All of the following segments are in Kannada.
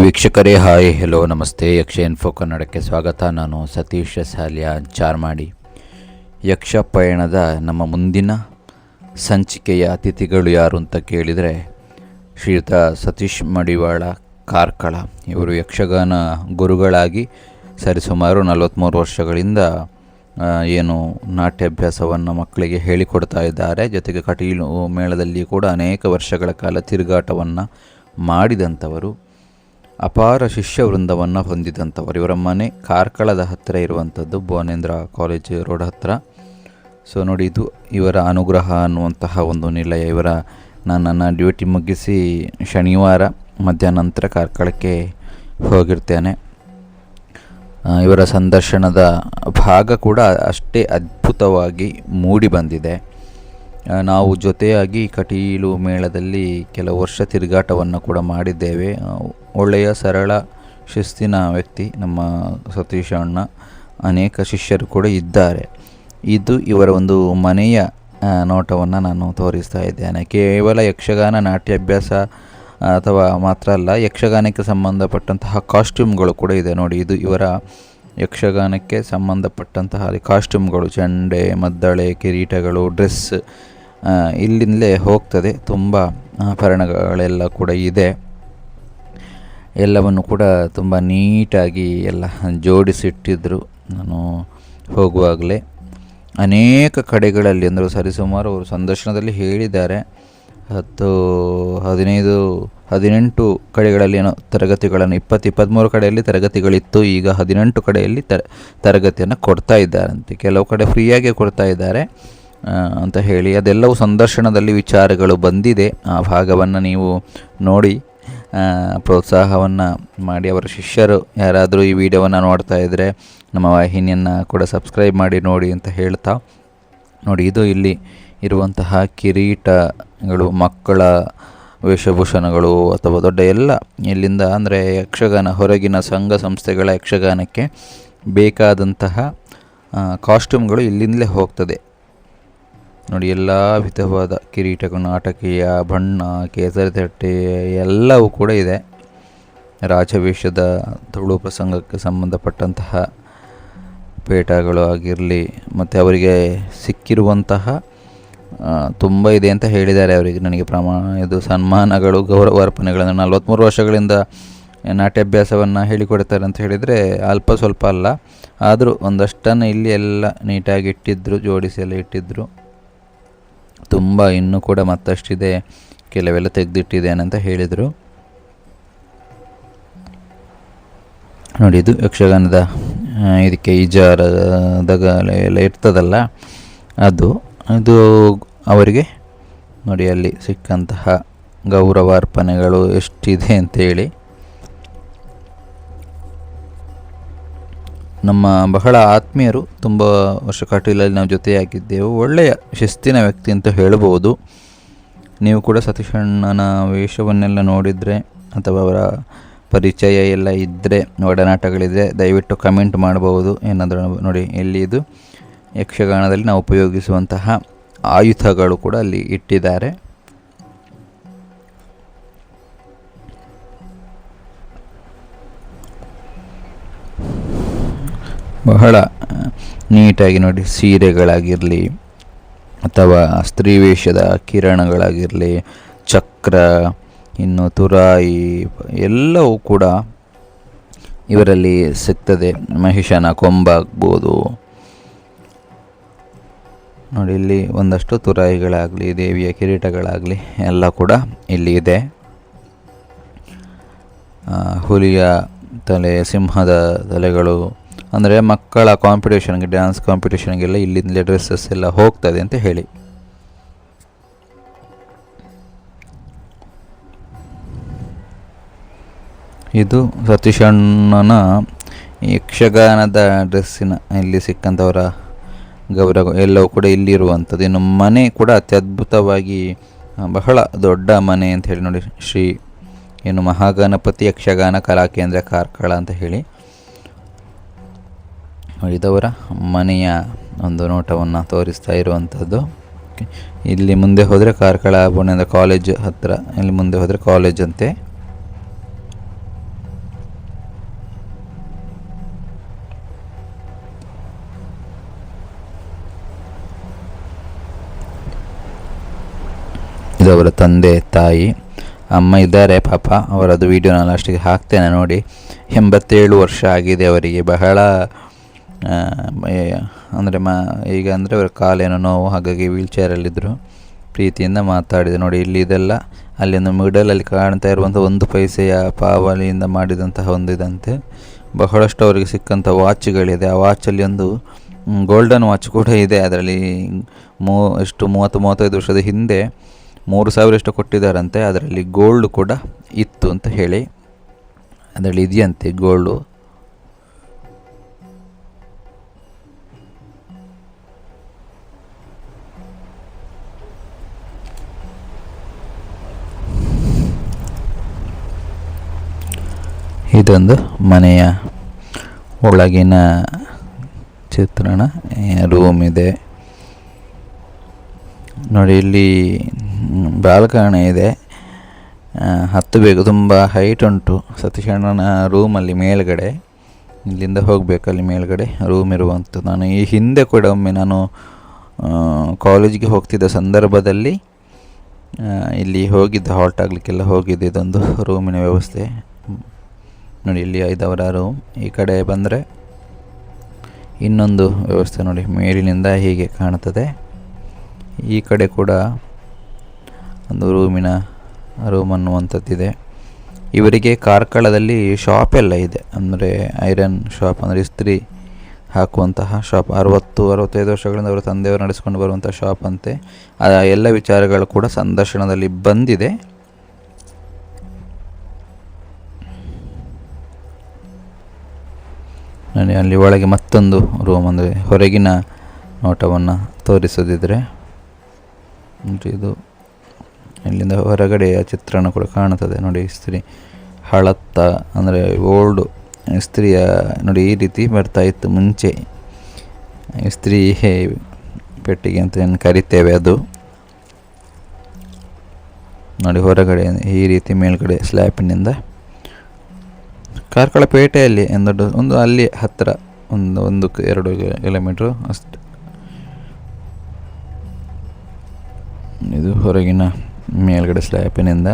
ವೀಕ್ಷಕರೇ ಹಾಯ್ ಹೆಲೋ ನಮಸ್ತೆ. ಯಕ್ಷ ಇನ್ಫೋ ಕನ್ನಡಕ್ಕೆ ಸ್ವಾಗತ. ನಾನು ಸತೀಶ್ ಸಾಲ್ಯ ಚಾರ್ಮಾಡಿ. ಯಕ್ಷ ಪಯಣದ ನಮ್ಮ ಮುಂದಿನ ಸಂಚಿಕೆಯ ಅತಿಥಿಗಳು ಯಾರು ಅಂತ ಕೇಳಿದರೆ ಶ್ರೀಯುತ ಸತೀಶ್ ಮಡಿವಾಳ ಕಾರ್ಕಳ. ಇವರು ಯಕ್ಷಗಾನ ಗುರುಗಳಾಗಿ ಸರಿಸುಮಾರು 43 ವರ್ಷಗಳಿಂದ ಏನು ನಾಟ್ಯಾಭ್ಯಾಸವನ್ನು ಮಕ್ಕಳಿಗೆ ಹೇಳಿಕೊಡ್ತಾ ಇದ್ದಾರೆ. ಜೊತೆಗೆ ಕಟೀಲು ಮೇಳದಲ್ಲಿ ಕೂಡ ಅನೇಕ ವರ್ಷಗಳ ಕಾಲ ತಿರುಗಾಟವನ್ನು ಮಾಡಿದಂಥವರು, ಅಪಾರ ಶಿಷ್ಯ ವೃಂದವನ್ನು ಹೊಂದಿದಂಥವರು. ಇವರ ಮನೆ ಕಾರ್ಕಳದ ಹತ್ತಿರ ಇರುವಂಥದ್ದು, ಭುವನೇಂದ್ರ ಕಾಲೇಜ್ ರೋಡ್ ಹತ್ತಿರ. ಸೊ ನೋಡಿ, ಇದು ಇವರ ಅನುಗ್ರಹ ಅನ್ನುವಂತಹ ಒಂದು ನಿಲಯ. ನಾನು ನನ್ನ ಡ್ಯೂಟಿ ಮುಗಿಸಿ ಶನಿವಾರ ಮಧ್ಯಾಹ್ನ ನಂತರ ಕಾರ್ಕಳಕ್ಕೆ ಹೋಗಿರ್ತೇನೆ. ಇವರ ಸಂದರ್ಶನದ ಭಾಗ ಕೂಡ ಅಷ್ಟೇ ಅದ್ಭುತವಾಗಿ ಮೂಡಿ ಬಂದಿದೆ. ನಾವು ಜೊತೆಯಾಗಿ ಕಟೀಲು ಮೇಳದಲ್ಲಿ ಕೆಲವು ವರ್ಷ ತಿರುಗಾಟವನ್ನು ಕೂಡ ಮಾಡಿದ್ದೇವೆ. ಒಳ್ಳೆಯ ಸರಳ ಶಿಸ್ತಿನ ವ್ಯಕ್ತಿ ನಮ್ಮ ಸತೀಶ ಅಣ್ಣ. ಅನೇಕ ಶಿಷ್ಯರು ಕೂಡ ಇದ್ದಾರೆ. ಇದು ಇವರ ಒಂದು ಮನೆಯ ನೋಟವನ್ನು ನಾನು ತೋರಿಸ್ತಾ ಇದ್ದೇನೆ. ಕೇವಲ ಯಕ್ಷಗಾನ ನಾಟ್ಯಾಭ್ಯಾಸ ಅಥವಾ ಮಾತ್ರ ಅಲ್ಲ, ಯಕ್ಷಗಾನಕ್ಕೆ ಸಂಬಂಧಪಟ್ಟಂತಹ ಕಾಸ್ಟ್ಯೂಮ್ಗಳು ಕೂಡ ಇದೆ. ನೋಡಿ, ಇದು ಇವರ ಯಕ್ಷಗಾನಕ್ಕೆ ಸಂಬಂಧಪಟ್ಟಂತಹ ಕಾಸ್ಟ್ಯೂಮ್ಗಳು, ಚಂಡೆ, ಮದ್ದಳೆ, ಕಿರೀಟಗಳು, ಡ್ರೆಸ್ ಇಲ್ಲಿಂದಲೇ ಹೋಗ್ತದೆ. ತುಂಬ ಆಭರಣಗಳೆಲ್ಲ ಕೂಡ ಇದೆ. ಎಲ್ಲವನ್ನು ಕೂಡ ತುಂಬ ನೀಟಾಗಿ ಎಲ್ಲ ಜೋಡಿಸಿಟ್ಟಿದ್ದರು. ನಾನು ಹೋಗುವಾಗಲೇ ಅನೇಕ ಕಡೆಗಳಲ್ಲಿ, ಅಂದರೆ ಸರಿಸುಮಾರು ಅವರು ಸಂದರ್ಶನದಲ್ಲಿ ಹೇಳಿದ್ದಾರೆ 18 ಕಡೆಗಳಲ್ಲಿ ಏನೋ ತರಗತಿಗಳನ್ನು, 23 ಕಡೆಯಲ್ಲಿ ತರಗತಿಗಳಿತ್ತು. ಈಗ 18 ಕಡೆಯಲ್ಲಿ ತರಗತಿಯನ್ನು ಕೊಡ್ತಾ ಇದ್ದಾರಂತೆ. ಕೆಲವು ಕಡೆ ಫ್ರೀಯಾಗಿ ಕೊಡ್ತಾ ಇದ್ದಾರೆ ಅಂತ ಹೇಳಿ, ಅದೆಲ್ಲವೂ ಸಂದರ್ಶನದಲ್ಲಿ ವಿಚಾರಗಳು ಬಂದಿದೆ. ಆ ಭಾಗವನ್ನು ನೀವು ನೋಡಿ ಪ್ರೋತ್ಸಾಹವನ್ನು ಮಾಡಿ. ಅವರ ಶಿಷ್ಯರು ಯಾರಾದರೂ ಈ ವಿಡಿಯೋವನ್ನು ನೋಡ್ತಾ ಇದ್ದರೆ ನಮ್ಮ ವಾಹಿನಿಯನ್ನು ಕೂಡ ಸಬ್ಸ್ಕ್ರೈಬ್ ಮಾಡಿ ನೋಡಿ ಅಂತ ಹೇಳ್ತಾ, ನೋಡಿ, ಇದು ಇಲ್ಲಿ ಇರುವಂತಹ ಕಿರೀಟಗಳು, ಮಕ್ಕಳ ವೇಷಭೂಷಣಗಳು ಅಥವಾ ದೊಡ್ಡ ಎಲ್ಲ ಇಲ್ಲಿಂದ, ಅಂದರೆ ಯಕ್ಷಗಾನ ಹೊರಗಿನ ಸಂಘ ಸಂಸ್ಥೆಗಳ ಯಕ್ಷಗಾನಕ್ಕೆ ಬೇಕಾದಂತಹ ಕಾಸ್ಟ್ಯೂಮ್ಗಳು ಇಲ್ಲಿಂದಲೇ ಹೋಗ್ತದೆ. ನೋಡಿ, ಎಲ್ಲ ವಿಧವಾದ ಕಿರೀಟಗಳು, ನಾಟಕೀಯ, ಬಣ್ಣ, ಕೇಸರಿ ತಟ್ಟೆ ಎಲ್ಲವೂ ಕೂಡ ಇದೆ. ರಾಜವೇಷದ ತುಳು ಪ್ರಸಂಗಕ್ಕೆ ಸಂಬಂಧಪಟ್ಟಂತಹ ಪೇಟಗಳು ಆಗಿರಲಿ, ಮತ್ತು ಅವರಿಗೆ ಸಿಕ್ಕಿರುವಂತಹ ತುಂಬ ಇದೆ ಅಂತ ಹೇಳಿದ್ದಾರೆ. ಅವರಿಗೆ ನನಗೆ ಇದು ಸನ್ಮಾನಗಳು, ಗೌರವಾರ್ಪಣೆಗಳನ್ನು 43 ವರ್ಷಗಳಿಂದ ನಾಟ್ಯಾಭ್ಯಾಸವನ್ನು ಹೇಳಿಕೊಡ್ತಾರೆ ಅಂತ ಹೇಳಿದರೆ ಅಲ್ಪ ಸ್ವಲ್ಪ ಅಲ್ಲ. ಆದರೂ ಒಂದಷ್ಟನ್ನು ಇಲ್ಲಿ ಎಲ್ಲ ನೀಟಾಗಿ ಇಟ್ಟಿದ್ದರು, ಜೋಡಿಸಿ ಎಲ್ಲ ಇಟ್ಟಿದ್ದರು. ತುಂಬ ಇನ್ನೂ ಕೂಡ ಮತ್ತಷ್ಟಿದೆ, ಕೆಲವೆಲ್ಲ ತೆಗೆದಿಟ್ಟಿದ್ದೇನೆ ಅಂತ ಹೇಳಿದರು. ನೋಡಿ, ಇದು ಯಕ್ಷಗಾನದ ಇದಕ್ಕೆ ಈಜಾರದಾಗ ಎಲ್ಲ ಇರ್ತದಲ್ಲ ಇದು ಅವರಿಗೆ ನೋಡಿ ಅಲ್ಲಿ ಸಿಕ್ಕಂತಹ ಗೌರವಾರ್ಪಣೆಗಳು ಎಷ್ಟಿದೆ ಅಂತೇಳಿ. ನಮ್ಮ ಬಹಳ ಆತ್ಮೀಯರು, ತುಂಬ ವರ್ಷ ಕಟೀಲಲ್ಲಿ ನಾವು ಜೊತೆಯಾಗಿದ್ದೆವು. ಒಳ್ಳೆಯ ಶಿಸ್ತಿನ ವ್ಯಕ್ತಿ ಅಂತ ಹೇಳ್ಬೋದು. ನೀವು ಕೂಡ ಸತೀಶಣ್ಣನ ವೇಷವನ್ನೆಲ್ಲ ನೋಡಿದರೆ ಅಥವಾ ಅವರ ಪರಿಚಯ ಎಲ್ಲ ಇದ್ದರೆ, ಒಡನಾಟಗಳಿದ್ದರೆ ದಯವಿಟ್ಟು ಕಮೆಂಟ್ ಮಾಡ್ಬೋದು. ಏನಾದರೂ ನೋಡಿ, ಇಲ್ಲಿ ಇದು ಯಕ್ಷಗಾನದಲ್ಲಿ ನಾವು ಉಪಯೋಗಿಸುವಂತಹ ಆಯುಧಗಳು ಕೂಡ ಅಲ್ಲಿ ಇಟ್ಟಿದ್ದಾರೆ. ಬಹಳ ನೀಟಾಗಿ ನೋಡಿ, ಸೀರೆಗಳಾಗಿರಲಿ ಅಥವಾ ಸ್ತ್ರೀ ವೇಷದ ಕಿರಣಗಳಾಗಿರಲಿ, ಚಕ್ರ, ಇನ್ನು ತುರಾಯಿ ಎಲ್ಲವೂ ಕೂಡ ಇವರಲ್ಲಿ ಸಿಗ್ತದೆ. ಮಹಿಷನ ಕೊಂಬಾಗ್ಬೋದು ನೋಡಿ, ಇಲ್ಲಿ ಒಂದಷ್ಟು ತುರಾಯಿಗಳಾಗಲಿ, ದೇವಿಯ ಕಿರೀಟಗಳಾಗಲಿ ಎಲ್ಲ ಕೂಡ ಇಲ್ಲಿ ಇದೆ. ಹುಲಿಯ ತಲೆ, ಸಿಂಹದ ತಲೆಗಳು, ಅಂದರೆ ಮಕ್ಕಳ ಕಾಂಪಿಟೇಷನ್ಗೆ, ಡ್ಯಾನ್ಸ್ ಕಾಂಪಿಟೇಷನ್ಗೆಲ್ಲ ಇಲ್ಲಿಂದಲೇ ಡ್ರೆಸ್ಸಸ್ ಎಲ್ಲ ಹೋಗ್ತದೆ ಅಂತ ಹೇಳಿ. ಇದು ಸತೀಶಣ್ಣನ ಯಕ್ಷಗಾನದ ಡ್ರೆಸ್ಸಿನ ಇಲ್ಲಿ ಸಿಕ್ಕಂಥವರ ಗೌರವ ಎಲ್ಲವೂ ಕೂಡ ಇಲ್ಲಿರುವಂಥದ್ದು. ಇನ್ನು ಮನೆ ಕೂಡ ಅತ್ಯದ್ಭುತವಾಗಿ, ಬಹಳ ದೊಡ್ಡ ಮನೆ ಅಂತ ಹೇಳಿ. ನೋಡಿ, ಶ್ರೀ ಮಹಾಗಣಪತಿ ಯಕ್ಷಗಾನ ಕಲಾಕೇಂದ್ರ ಕಾರ್ಕಳ ಅಂತ ಹೇಳಿ ಇದವರ ಮನೆಯ ಒಂದು ನೋಟವನ್ನು ತೋರಿಸ್ತಾ ಇರುವಂಥದ್ದು. ಇಲ್ಲಿ ಮುಂದೆ ಹೋದರೆ ಕಾರ್ಕಳ ಭುವನೇಂದ್ರ ಕಾಲೇಜ್ ಹತ್ತಿರ, ಇಲ್ಲಿ ಮುಂದೆ ಹೋದರೆ ಕಾಲೇಜ್ ಅಂತೆ. ಇದವರ ತಂದೆ ತಾಯಿ, ಅಮ್ಮ ಇದ್ದಾರೆ ಪಾಪ. ಅವರದ್ದು ವೀಡಿಯೋ ನಾನು ಲಾಸ್ಟಿಗೆ ಹಾಕ್ತೇನೆ ನೋಡಿ. 87 ವರ್ಷ ಆಗಿದೆ ಅವರಿಗೆ. ಬಹಳ ಅಂದರೆ ಈಗ ಅಂದರೆ ಅವರ ಕಾಲೇನೋ ನೋವು, ಹಾಗಾಗಿ ವೀಲ್ಚೇರಲ್ಲಿದ್ದರು. ಪ್ರೀತಿಯಿಂದ ಮಾತಾಡಿದೆ ನೋಡಿ. ಇಲ್ಲಿ ಇದೆಲ್ಲ ಅಲ್ಲಿಂದ ಮಿಡಲಲ್ಲಿ ಕಾಣ್ತಾ ಇರುವಂಥ 1 ಪೈಸೆಯ ಪಾವಲಿಯಿಂದ ಮಾಡಿದಂತಹ ಒಂದು ಇದಂತೆ. ಬಹಳಷ್ಟು ಅವರಿಗೆ ಸಿಕ್ಕಂಥ ವಾಚ್ಗಳಿದೆ. ಆ ವಾಚಲ್ಲಿ ಒಂದು ಗೋಲ್ಡನ್ ವಾಚ್ ಕೂಡ ಇದೆ. ಅದರಲ್ಲಿ 30-35 ವರ್ಷದ ಹಿಂದೆ 3,000 ಎಷ್ಟು ಕೊಟ್ಟಿದ್ದಾರಂತೆ. ಅದರಲ್ಲಿ ಗೋಲ್ಡ್ ಕೂಡ ಇತ್ತು ಅಂತ ಹೇಳಿ, ಅದರಲ್ಲಿ ಇದೆಯಂತೆ ಗೋಲ್ಡು. ಇದೊಂದು ಮನೆಯ ಒಳಗಿನ ಚಿತ್ರಣ. ರೂಮ್ ಇದೆ ನೋಡಿ. ಇಲ್ಲಿ ಬಾಲ್ಕನಿ ಇದೆ. ಹತ್ತಬೇಕು, ತುಂಬ ಹೈಟ್ ಉಂಟು. ಸತೀಶ್ ಅಣ್ಣನ ರೂಮಲ್ಲಿ ಮೇಲ್ಗಡೆ, ಇಲ್ಲಿಂದ ಹೋಗಬೇಕು, ಅಲ್ಲಿ ಮೇಲ್ಗಡೆ ರೂಮ್ ಇರುವಂಥದ್ದು. ನಾನು ಈ ಹಿಂದೆ ಕೂಡ ಒಮ್ಮೆ ನಾನು ಕಾಲೇಜಿಗೆ ಹೋಗ್ತಿದ್ದ ಸಂದರ್ಭದಲ್ಲಿ ಇಲ್ಲಿ ಹೋಗಿದ್ದೆ, ಹಾಲ್ಟ್ ಆಗಲಿಕ್ಕೆಲ್ಲ ಹೋಗಿದ್ದೆ. ಇದೊಂದು ರೂಮಿನ ವ್ಯವಸ್ಥೆ ನೋಡಿ. ಇಲ್ಲಿ 5ಅವರ ರೂಮ್. ಈ ಕಡೆ ಬಂದರೆ ಇನ್ನೊಂದು ವ್ಯವಸ್ಥೆ ನೋಡಿ, ಮೇಲಿನಿಂದ ಹೀಗೆ ಕಾಣುತ್ತದೆ. ಈ ಕಡೆ ಕೂಡ ಒಂದು ರೂಮ್ ಅನ್ನುವಂಥದ್ದಿದೆ. ಇವರಿಗೆ ಕಾರ್ಕಳದಲ್ಲಿ ಶಾಪ್ ಎಲ್ಲ ಇದೆ, ಅಂದರೆ ಐರನ್ ಶಾಪ್, ಅಂದರೆ ಇಸ್ತ್ರಿ ಹಾಕುವಂತಹ ಶಾಪ್. 60-65 ವರ್ಷಗಳಿಂದ ಅವರ ತಂದೆಯವರು ನಡೆಸ್ಕೊಂಡು ಬರುವಂಥ ಶಾಪ್ ಅಂತೆ. ಆ ಎಲ್ಲ ವಿಚಾರಗಳು ಕೂಡ ಸಂದರ್ಶನದಲ್ಲಿ ಬಂದಿದೆ. ನೋಡಿ, ಅಲ್ಲಿ ಒಳಗೆ ಮತ್ತೊಂದು ರೂಮ್, ಅಂದರೆ ಹೊರಗಿನ ನೋಟವನ್ನು ತೋರಿಸೋದಿದ್ರೆ ಇದು ಇಲ್ಲಿಂದ ಹೊರಗಡೆಯ ಚಿತ್ರಣ ಕೂಡ ಕಾಣುತ್ತದೆ ನೋಡಿ. ಇಸ್ತ್ರಿ ಹಳತ್ತ, ಅಂದರೆ ಓಲ್ಡು ಇಸ್ತ್ರಿಯ ನೋಡಿ, ಈ ರೀತಿ ಬರ್ತಾ ಇತ್ತು ಮುಂಚೆ. ಇಸ್ತ್ರಿ ಪೆಟ್ಟಿಗೆ ಅಂತ ಏನು ಕರಿತೇವೆ ಅದು ನೋಡಿ. ಹೊರಗಡೆ ಈ ರೀತಿ ಮೇಲ್ಗಡೆ ಸ್ಲ್ಯಾಪಿನಿಂದ ಕಾರ್ಕಳ ಪೇಟೆಯಲ್ಲಿ ಒಂದು ಅಲ್ಲಿ ಹತ್ತಿರ 1-2 ಕಿಲೋಮೀಟ್ರು ಅಷ್ಟು. ಇದು ಹೊರಗಿನ ಮೇಲ್ಗಡೆ ಸ್ಲ್ಯಾಪಿನಿಂದ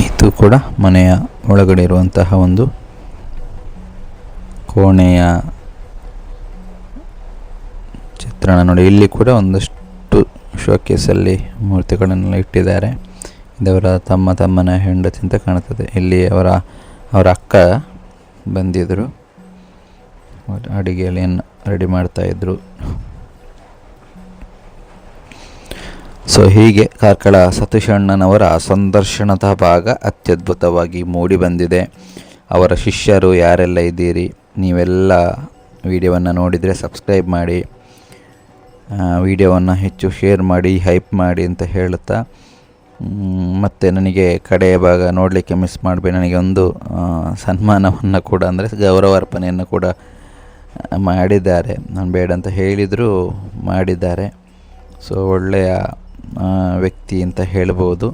ಇದು ಕೂಡ ಮನೆಯ ಒಳಗಡೆ ಇರುವಂತಹ ಒಂದು ಕೋಣೆಯ ಚಿತ್ರಣ ನೋಡಿ. ಇಲ್ಲಿ ಕೂಡ ಒಂದಷ್ಟು ಶೋಕೇಸಲ್ಲಿ ಮೂರ್ತಿಗಳನ್ನೆಲ್ಲ ಇಟ್ಟಿದ್ದಾರೆ. ಇದವರ ತಮ್ಮನ ಹೆಂಡತಿ ಅಂತ ಕಾಣುತ್ತದೆ. ಇಲ್ಲಿ ಅವರ ಅಕ್ಕ ಬಂದಿದ್ದರು, ಅಡುಗೆಯಲ್ಲಿ ಏನು ರೆಡಿ ಮಾಡ್ತಾಯಿದ್ರು. ಸೊ ಹೀಗೆ ಕಾರ್ಕಳ ಸತೀಶ್ ಅಣ್ಣನವರ ಸಂದರ್ಶನದ ಭಾಗ ಅತ್ಯದ್ಭುತವಾಗಿ ಮೂಡಿ ಬಂದಿದೆ. ಅವರ ಶಿಷ್ಯರು ಯಾರೆಲ್ಲ ಇದ್ದೀರಿ, ನೀವೆಲ್ಲ ವಿಡಿಯೋವನ್ನು ನೋಡಿದರೆ ಸಬ್ಸ್ಕ್ರೈಬ್ ಮಾಡಿ, ವಿಡಿಯೋವನ್ನು ಹೆಚ್ಚು ಶೇರ್ ಮಾಡಿ, ಹೈಪ್ ಮಾಡಿ ಅಂತ ಹೇಳುತ್ತಾ, ಮತ್ತು ನನಗೆ ಕಡೆಯ ಭಾಗ ನೋಡಲಿಕ್ಕೆ ಮಿಸ್ ಮಾಡಬೇಡಿ. ನನಗೆ ಒಂದು ಸನ್ಮಾನವನ್ನು ಕೂಡ, ಅಂದರೆ ಗೌರವಾರ್ಪಣೆಯನ್ನು ಕೂಡ ಮಾಡಿದ್ದಾರೆ. ನಾನು ಬೇಡ ಅಂತ ಹೇಳಿದರೂ ಮಾಡಿದ್ದಾರೆ. ಸೊ ಒಳ್ಳೆಯ ವ್ಯಕ್ತಿ ಅಂತ ಹೇಳ್ಬೋದು.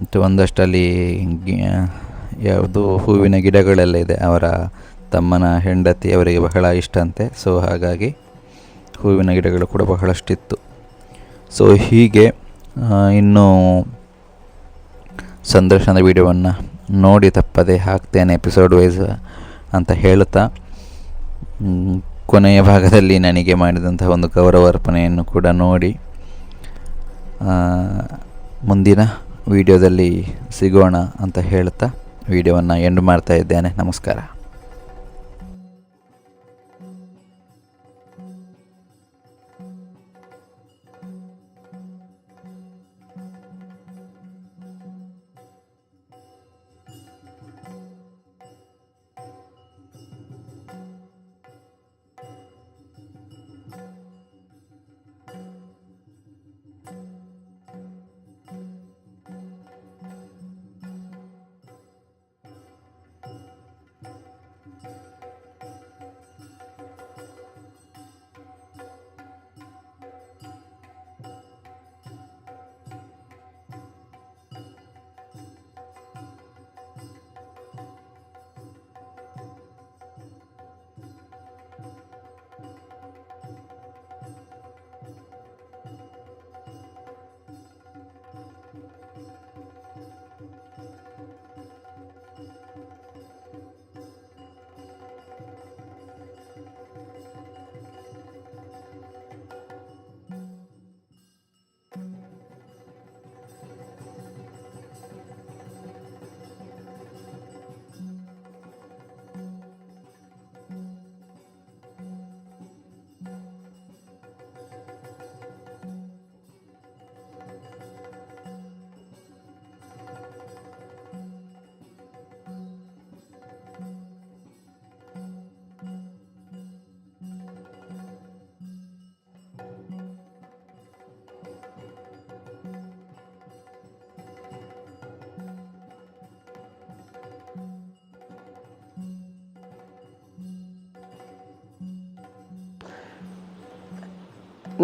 ಮತ್ತು ಒಂದಷ್ಟಲ್ಲಿ ಯಾವುದು ಹೂವಿನ ಗಿಡಗಳೆಲ್ಲ ಇದೆ. ಅವರ ತಮ್ಮನ ಹೆಂಡತಿ ಅವರಿಗೆ ಬಹಳ ಇಷ್ಟ ಅಂತೆ. ಸೊ ಹಾಗಾಗಿ ಹೂವಿನ ಗಿಡಗಳು ಕೂಡ ಬಹಳಷ್ಟಿತ್ತು. ಸೊ ಹೀಗೆ ಇನ್ನೂ ಸಂದರ್ಶನದ ವಿಡಿಯೋವನ್ನು ನೋಡಿ ತಪ್ಪದೆ ಹಾಕ್ತೇನೆ ಎಪಿಸೋಡ್ ವೈಸ್ ಅಂತ ಹೇಳುತ್ತಾ, ಕೊನೆಯ ಭಾಗದಲ್ಲಿ ನನಗೆ ಮಾಡಿದಂತಹ ಒಂದು ಗೌರವಾರ್ಪಣೆಯನ್ನು ಕೂಡ ನೋಡಿ ಮುಂದಿನ ವಿಡಿಯೋದಲ್ಲಿ ಸಿಗೋಣ ಅಂತ ಹೇಳುತ್ತಾ ವಿಡಿಯೋವನ್ನು ಎಂಡ್ ಮಾಡ್ತಾ ಇದ್ದೇನೆ. ನಮಸ್ಕಾರ.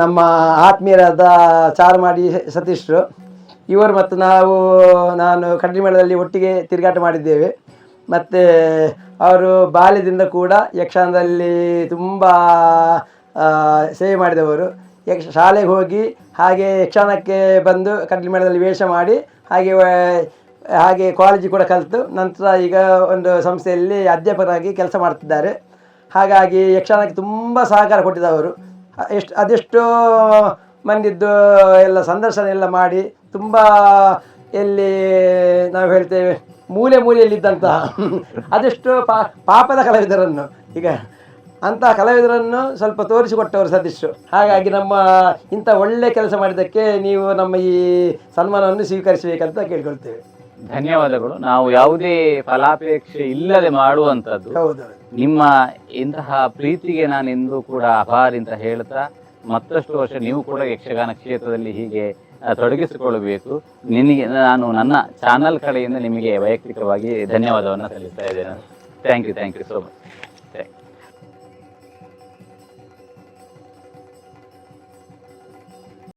ನಮ್ಮ ಆತ್ಮೀಯರಾದ ಚಾರ್ಮಾಡಿ ಸತೀಶ್ರು ಇವರು ಮತ್ತು ನಾನು ಕಡ್ಲಿಮೇಳದಲ್ಲಿ ಒಟ್ಟಿಗೆ ತಿರುಗಾಟ ಮಾಡಿದ್ದೇವೆ. ಮತ್ತು ಅವರು ಬಾಲ್ಯದಿಂದ ಕೂಡ ಯಕ್ಷಗಾನದಲ್ಲಿ ತುಂಬ ಸೇವೆ ಮಾಡಿದವರು. ಶಾಲೆಗೆ ಹೋಗಿ ಹಾಗೆ ಯಕ್ಷಗಾನಕ್ಕೆ ಬಂದು ಕಡ್ಲಿಮೇಳದಲ್ಲಿ ವೇಷ ಮಾಡಿ ಹಾಗೆ ಕಾಲೇಜಿಗೆ ಕೂಡ ಕಲಿತು ನಂತರ ಈಗ ಒಂದು ಸಂಸ್ಥೆಯಲ್ಲಿ ಅಧ್ಯಾಪಕರಾಗಿ ಕೆಲಸ ಮಾಡ್ತಿದ್ದಾರೆ. ಹಾಗಾಗಿ ಯಕ್ಷಗಾನಕ್ಕೆ ತುಂಬ ಸಹಕಾರ ಕೊಟ್ಟಿದ್ದವರು. ಅದೆಷ್ಟೋ ಮಂದಿದ್ದು ಎಲ್ಲ ಸಂದರ್ಶನ ಎಲ್ಲ ಮಾಡಿ ತುಂಬ ಎಲ್ಲಿ ನಾವು ಹೇಳ್ತೇವೆ ಮೂಲೆಯಲ್ಲಿದ್ದಂತಹ ಅದೆಷ್ಟೋ ಪಾಪದ ಕಲಾವಿದರನ್ನು ಈಗ ಅಂತಹ ಕಲಾವಿದರನ್ನು ಸ್ವಲ್ಪ ತೋರಿಸಿಕೊಟ್ಟವರು ಸತೀಶ್. ಹಾಗಾಗಿ ನಮ್ಮ ಇಂಥ ಒಳ್ಳೆ ಕೆಲಸ ಮಾಡಿದ್ದಕ್ಕೆ ನೀವು ನಮ್ಮ ಈ ಸನ್ಮಾನವನ್ನು ಸ್ವೀಕರಿಸಬೇಕಂತ ಕೇಳ್ಕೊಳ್ತೇವೆ. ಧನ್ಯವಾದಗಳು. ನಾವು ಯಾವುದೇ ಫಲಾಪೇಕ್ಷೆ ಇಲ್ಲದೆ ಮಾಡುವಂಥದ್ದು. ಹೌದು, ನಿಮ್ಮ ಇಂತಹ ಪ್ರೀತಿಗೆ ನಾನು ಎಂದೂ ಕೂಡ ಆಭಾರಿ ಅಂತ ಹೇಳ್ತಾ, ಮತ್ತಷ್ಟು ವರ್ಷ ನೀವು ಕೂಡ ಯಕ್ಷಗಾನ ಕ್ಷೇತ್ರದಲ್ಲಿ ಹೀಗೆ ತೊಡಗಿಸಿಕೊಳ್ಳಬೇಕು. ನಿನಗೆ ನಾನು ನನ್ನ ಚಾನಲ್ ಕಡೆಯಿಂದ ನಿಮಗೆ ವೈಯಕ್ತಿಕವಾಗಿ ಧನ್ಯವಾದವನ್ನು ಸಲ್ಲಿಸ್ತಾ ಇದ್ದೇನೆ. Thank you so much.